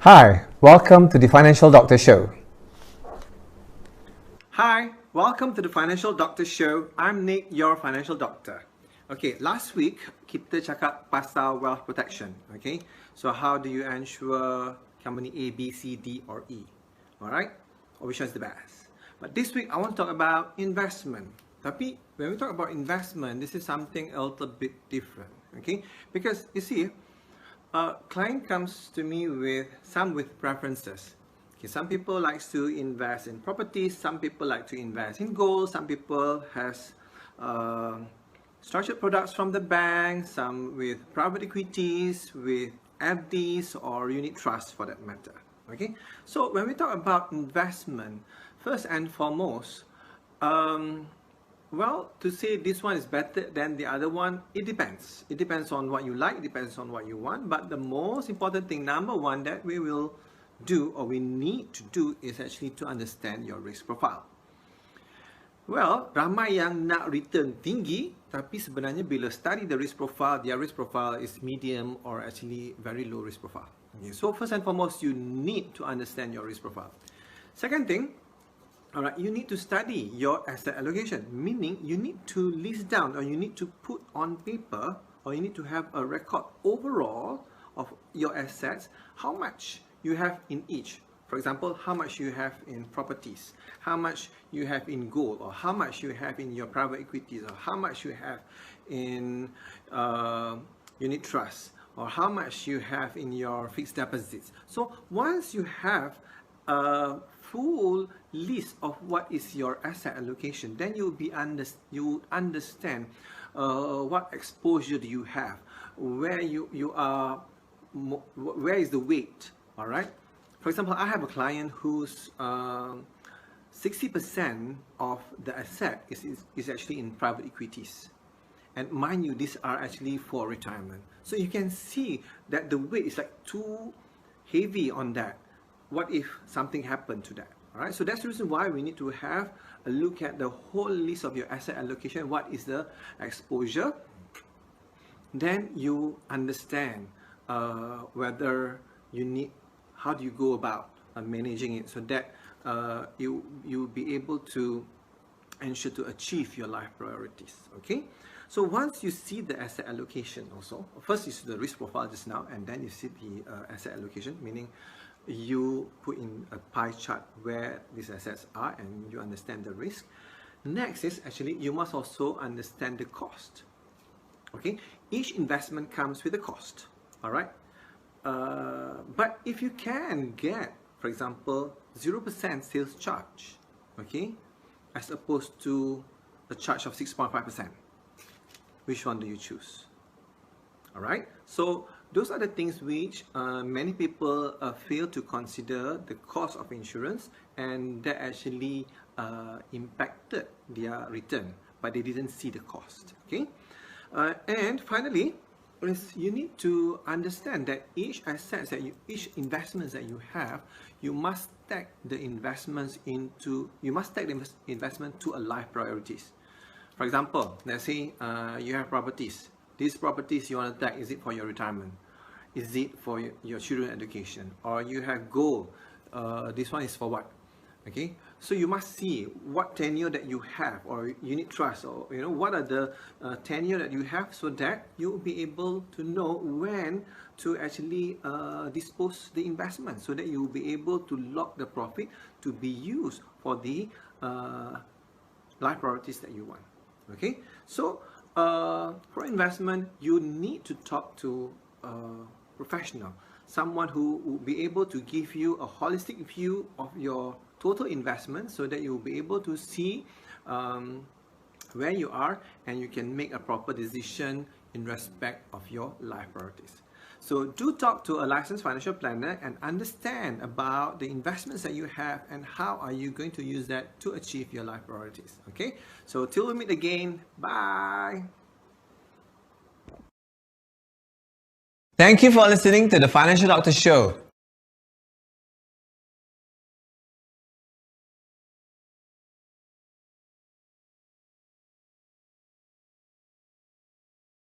Hi, welcome to the Financial Doctor Show. Hi, welcome to the Financial Doctor Show. I'm Nick, your financial doctor. Okay, last week kita cakap pasal wealth protection. Okay, so how do you ensure company A, B, C, D, or E? Alright, or which one is the best? But this week I want to talk about investment. Tapi when we talk about investment, this is something a little bit different. Okay, because you see, a client comes to me with preferences. Okay, some people like to invest in properties, some people like to invest in gold, some people has structured products from the bank, some with private equities, with FDs or unit trusts for that matter. Okay, so when we talk about investment, first and foremost, well, to say this one is better than the other one, it depends. It depends on what you like, it depends on what you want. But the most important thing, number one, that we will do or we need to do is actually to understand your risk profile. Well, ramai yang nak return tinggi, tapi sebenarnya bila study the risk profile, their risk profile is medium or actually very low risk profile. Okay, so first and foremost, you need to understand your risk profile. Second thing, alright, you need to study your asset allocation, meaning you need to list down or you need to put on paper or you need to have a record overall of your assets, how much you have in each. For example, how much you have in properties, how much you have in gold, or how much you have in your private equities, or how much you have in unit trusts, or how much you have in your fixed deposits. So once you have a full list of what is your asset allocation, then you understand what exposure do you have, where you are, where is the weight. All right. For example, I have a client whose 60% of the asset is actually in private equities. And mind you, these are actually for retirement. So you can see that the weight is like too heavy on that. What if something happened to that? All right, so that's the reason why we need to have a look at the whole list of your asset allocation. What is the exposure? Then you understand whether you need, how do you go about managing it so that you'll be able to ensure to achieve your life priorities. Okay, so once you see the asset allocation also, first you see the risk profile just now, and then you see the asset allocation, meaning you put in a pie chart where these assets are and you understand the risk. Next is actually you must also understand the cost. Okay, each investment comes with a cost. All right, but if you can get, for example, 0% sales charge, okay, as opposed to a charge of 6.5%, which one do you choose? All right, so those are the things which many people fail to consider the cost of insurance, and that actually impacted their return, but they didn't see the cost. Okay, and finally, you need to understand that each investments that you have, you must tag the investments into, you must tag the investment to a life priorities. For example, let's say you have properties. These properties you want to tag, is it for your retirement? Is it for your children's education? Or you have gold, this one is for what? Okay, so you must see what tenure that you have, or unit trust, or what are the tenure that you have, so that you'll be able to know when to actually dispose the investment, so that you will be able to lock the profit to be used for the life priorities that you want. Okay, so for investment, you need to talk to a professional, someone who will be able to give you a holistic view of your total investment, so that you will be able to see where you are and you can make a proper decision in respect of your life priorities. So do talk to a licensed financial planner and understand about the investments that you have and how are you going to use that to achieve your life priorities. Okay, so till we meet again, bye. Thank you for listening to the Financial Doctor Show.